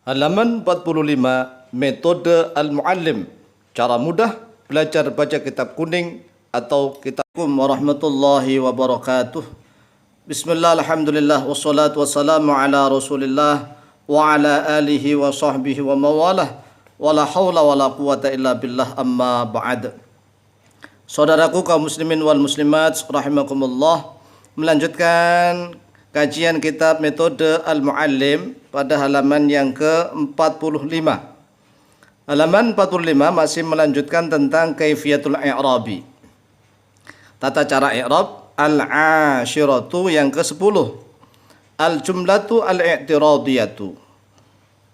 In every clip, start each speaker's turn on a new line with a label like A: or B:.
A: Halaman 45, metode al-muallim. Cara mudah belajar baca kitab kuning atau kitab warahmatullahi wabarakatuh. Bismillah, alhamdulillah, wassalatu wassalamu ala rasulillah wa ala alihi wa sahbihi wa mawalah wa la hawla wa la quwata illa billah, amma ba'd. Saudaraku kaum muslimin wal muslimat rahimakumullah, melanjutkan kajian kitab metode al-muallim pada halaman yang ke-45. Halaman 45 masih melanjutkan tentang kaifiyatul i'rabi. Tata cara i'rab al-ashiratu yang ke-10. Al-jumlatu al-i'tiradiyatu.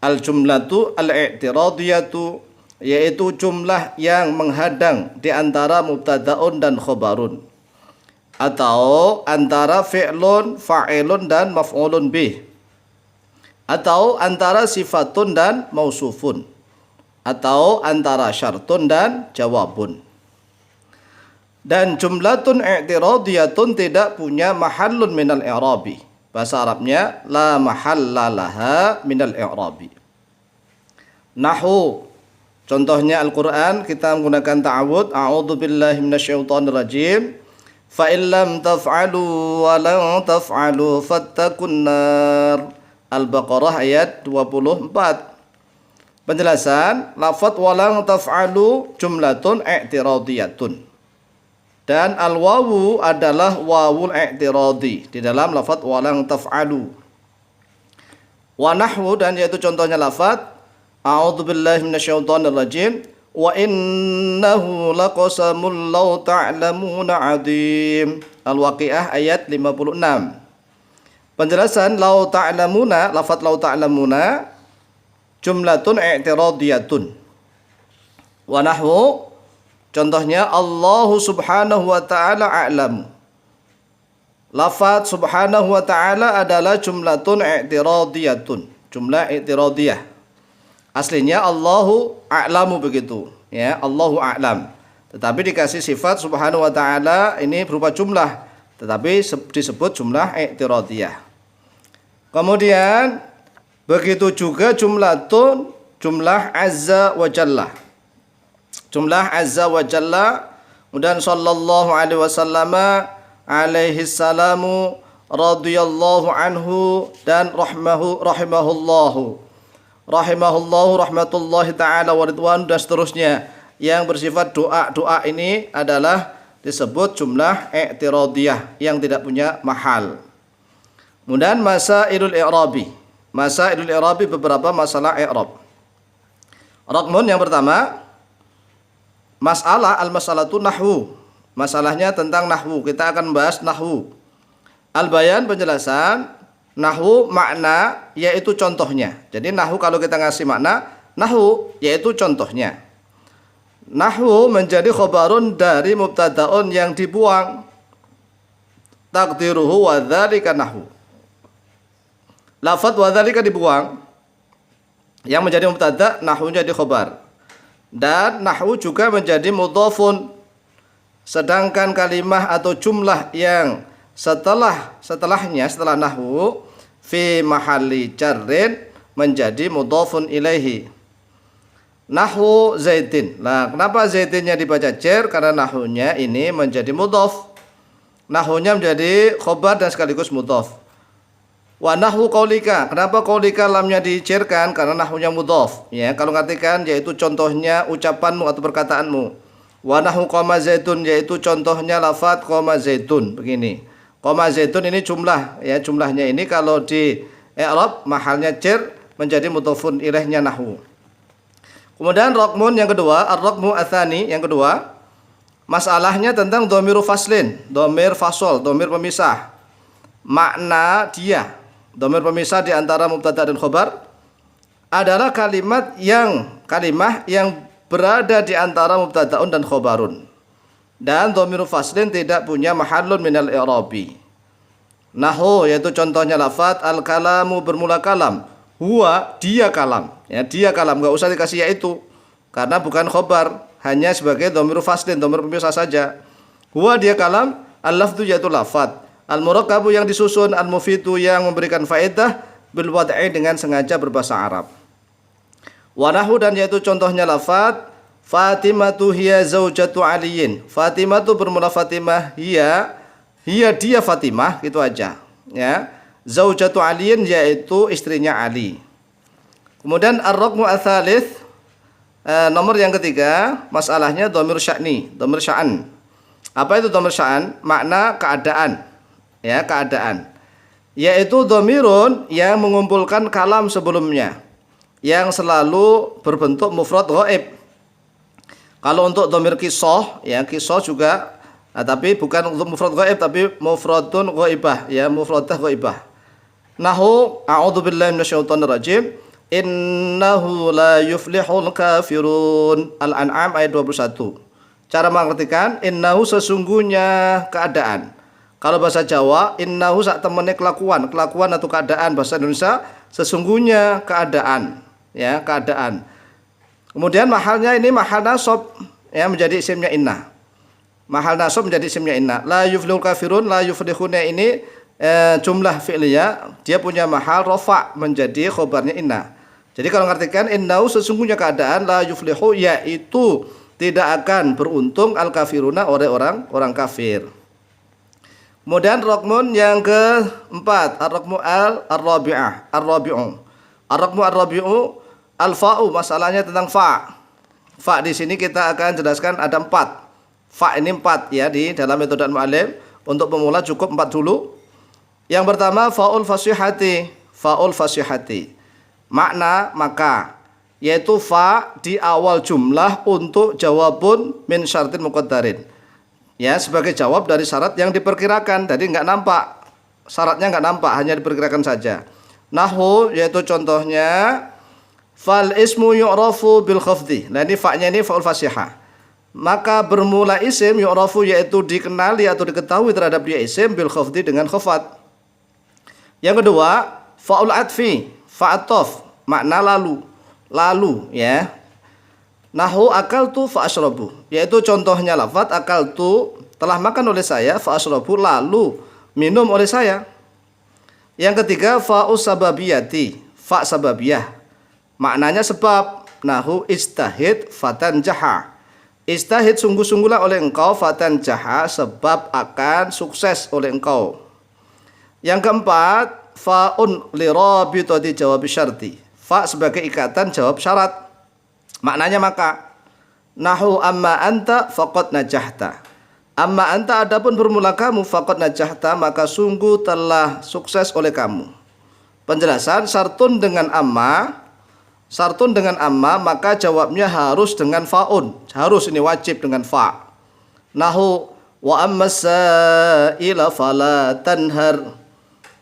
A: Al-jumlatu al-i'tiradiyatu yaitu jumlah yang menghadang di antara mubtada'un dan khobarun, atau antara fi'lun, fa'ilun dan maf'ulun bih, atau antara sifatun dan mausufun, atau antara syartun dan jawabun. Dan jumlatun i'tiradiyatun tidak punya mahallun minal i'rabi. Bahasa Arabnya la mahalla laha minal i'rabi. Nahu, contohnya Al-Quran, kita menggunakan ta'awud, a'udzu billahi minasyaitonir rajim. Fa in lam taf'alu wa lan taf'alu fattakun nar. Al-Baqarah ayat 24. Penjelasan, lafaz wa lan taf'alu jumlatun i'tiradiyatun. Dan al-wawu adalah wawul i'tiradi di dalam lafaz wa lan taf'alu. Wa nahwu, dan yaitu contohnya lafaz a'udzu billahi minasyaitonir rajim. Wa innahu laqasamul law ta'lamuna 'adzim. Al-Waqiah ayat 56. Penjelasan law ta'lamuna, lafaz law ta'lamuna jumlatun i'tiradiyatun. Wa nahwu, contohnya Allah subhanahu wa ta'ala a'lamu. Lafaz subhanahu wa ta'ala adalah jumlatun i'tiradiyatun, jumlah i'tiradiyah. Aslinya Allahu a'lamu, begitu ya, Allahu a'lam. Tetapi dikasih sifat subhanahu wa ta'ala, ini berupa jumlah, tetapi disebut jumlah i'tiradiyah. Kemudian begitu juga jumlatun, jumlah azza wa jalla. Jumlah azza wa jalla, kemudian sallallahu alaihi wasallam, alaihi salamu, radhiyallahu anhu, dan rahimahullahu, rahmatullahi ta'ala wa ridwan, dan seterusnya yang bersifat doa ini adalah disebut jumlah i'tiradiyah yang tidak punya mahal. Kemudian masailul i'rabi. Masailul i'rabi, beberapa masalah i'rab. Raqmun yang pertama, masalah al-masalatu nahwu. Masalahnya tentang nahwu, kita akan bahas nahwu. Al-bayan, penjelasan. Nahwu makna yaitu contohnya. Jadi nahwu kalau kita ngasih makna, nahwu yaitu contohnya. Nahwu menjadi khobarun dari mubtada'un yang dibuang. Taqdiruhu wa dzalika nahwu. Lafaz wa dzalika dibuang, yang menjadi mubtada', nahwu jadi khobar. Dan nahwu juga menjadi mudhafun. Sedangkan kalimah atau jumlah yang setelahnya, setelah nahwu, fi mahalli jarrin, menjadi mudhafun ilaihi. Nahwu zaidin. Nah, kenapa zaidinnya dibaca jar? Karena nahwunya ini menjadi mudhaf. Nahwunya menjadi khobar dan sekaligus mudhaf. Wa nahwu qaulika. Kenapa qaulika lamnya dijarkan? Karena nahwunya mudhaf. Ya, kalau ngartikan yaitu contohnya ucapanmu atau perkataanmu. Wa nahwu qama zaidun, yaitu contohnya lafaz qama zaidun. Begini. Qama zaitun ini jumlah, ya, jumlahnya ini kalau di i'rab mahalnya jar menjadi mudhafun ilaihnya nahwu. Kemudian raqmun yang kedua, ar-raqmu atsani yang kedua, masalahnya tentang dhamiru faslin, dhamir fasol, dhamir pemisah. Makna dia, dhamir pemisah di antara mubtada dan khobar adalah kalimah yang berada di antara mubtadaun dan khobarun. Dan dhamiru faslin tidak punya mahallun minal i'rabi. Nahwu yaitu contohnya lafaz al-kalamu, bermula kalam. Huwa, dia kalam. Ya, dia kalam, enggak usah dikasih yaitu, karena bukan khobar, hanya sebagai dhamiru faslin, dhamir pemisah saja. Huwa, dia kalam, al-lafdhu yaitu lafaz, al-murakkabu yang disusun, al-mufidu yang memberikan faedah, bil wad'i dengan sengaja berbahasa Arab. Wa nahu, dan yaitu contohnya lafaz Fatimatu hiya zaujatu Aliyin. Fatimah itu bermula Fatimah, hiya dia Fatimah, gitu aja. Ya. Zaujatu Aliyin yaitu istrinya Ali. Kemudian ar-raqmu ats-tsalits, nomor yang ketiga, masalahnya dhamir sya'ni, dhamir sya'an. Apa itu dhamir sya'an? Makna keadaan. Ya, keadaan. Yaitu dhamirun yang mengumpulkan kalam sebelumnya yang selalu berbentuk mufrad ghaib. Kalau untuk dhamir qisah, ya qisah juga, tapi bukan untuk mufrad ghaib, tapi mufradun ghaibah, ya mufradah ghaibah. Nahu a'udzubillahi minasyaitonir rajim. Innahu la yuflihul kafirun. Al-An'am ayat 21. Cara mengartikan innahu sesungguhnya keadaan. Kalau bahasa Jawa, innahu sak temene kelakuan atau keadaan. Bahasa Indonesia sesungguhnya keadaan, ya keadaan. Kemudian mahalnya ini mahal nasab, ya menjadi isimnya inna. Mahal nasab menjadi isimnya inna. La yuflihul kafirun, la yuflihuna ini jumlah fi'liyah, dia punya mahal rafa menjadi khobarnya inna. Jadi kalau mengartikan innahu sesungguhnya keadaan, la yuflihu yaitu tidak akan beruntung al kafiruna oleh orang kafir. Kemudian raqmun yang keempat, ar-raqmu ar-rabi'ah, ar-rabi'u. Ar-raqmu ar-rabi'u al-fa'u, masalahnya tentang fa. Fa di sini kita akan jelaskan ada 4. Fa ini 4 ya di dalam metode al-mu'allim. Untuk pemula cukup 4 dulu. Yang pertama fa'ul fasihati, fa'ul fasihati. Makna maka, yaitu fa di awal jumlah untuk jawabun min syartin muqaddarin. Ya, sebagai jawab dari syarat yang diperkirakan. Jadi enggak nampak. Syaratnya enggak nampak, hanya diperkirakan saja. Nahu yaitu contohnya fal ismu yu'rafu bil khafdi. Nah ini fa-nya ini fa'ul fasihah. Maka bermula isim yu'rafu yaitu dikenali atau diketahui terhadap dia isim bil khafdi dengan khafat. Yang kedua, fa'ul atfi, fa'atof, makna lalu ya. Nahu akaltu fa'ashrabu, yaitu contohnya lafaz akaltu telah makan oleh saya, fa'ashrabu lalu minum oleh saya. Yang ketiga, fa'us sababiyati, fa' sababiyah. Maknanya sebab. Nahu istahid fatan jaha. Istahid sungguh-sungguhlah oleh engkau fatan jaha, sebab akan sukses oleh engkau. Yang keempat, fa'un lirabitati jawab syarti. Fa sebagai ikatan jawab syarat. Maknanya maka. Nahu amma anta faqad najahta. Amma anta adapun bermula kamu faqad najahta, maka sungguh telah sukses oleh kamu. Penjelasan syartun dengan amma. Syartun dengan amma, maka jawabnya harus dengan fa'un. Harus ini wajib dengan fa. Nahu wa amma sa'ila fala tanhar.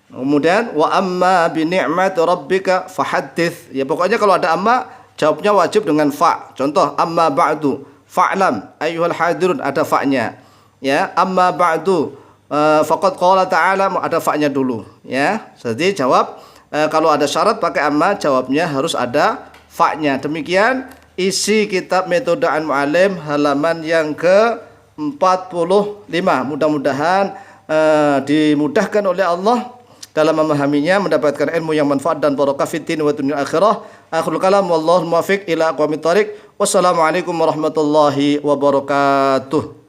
A: Kemudian wa amma bi ni'mati rabbika fahaddits. Ya pokoknya kalau ada amma jawabnya wajib dengan fa. Contoh amma ba'du fa'lam ayyuhal hadirun, ada fa-nya. Ya, amma ba'du faqad qala ta'ala, ada fa-nya dulu, ya. Jadi jawab kalau ada syarat pakai amma, jawabnya harus ada fa-nya. Demikian isi kitab metode al-mu'allim halaman yang ke-45. Mudah-mudahan dimudahkan oleh Allah dalam memahaminya, mendapatkan ilmu yang manfaat dan barakah fid din wa dunya akhirah. Akhirul kalam wallahu muwaffiq ila aqwamit thariq. Wassalamualaikum warahmatullahi wabarakatuh.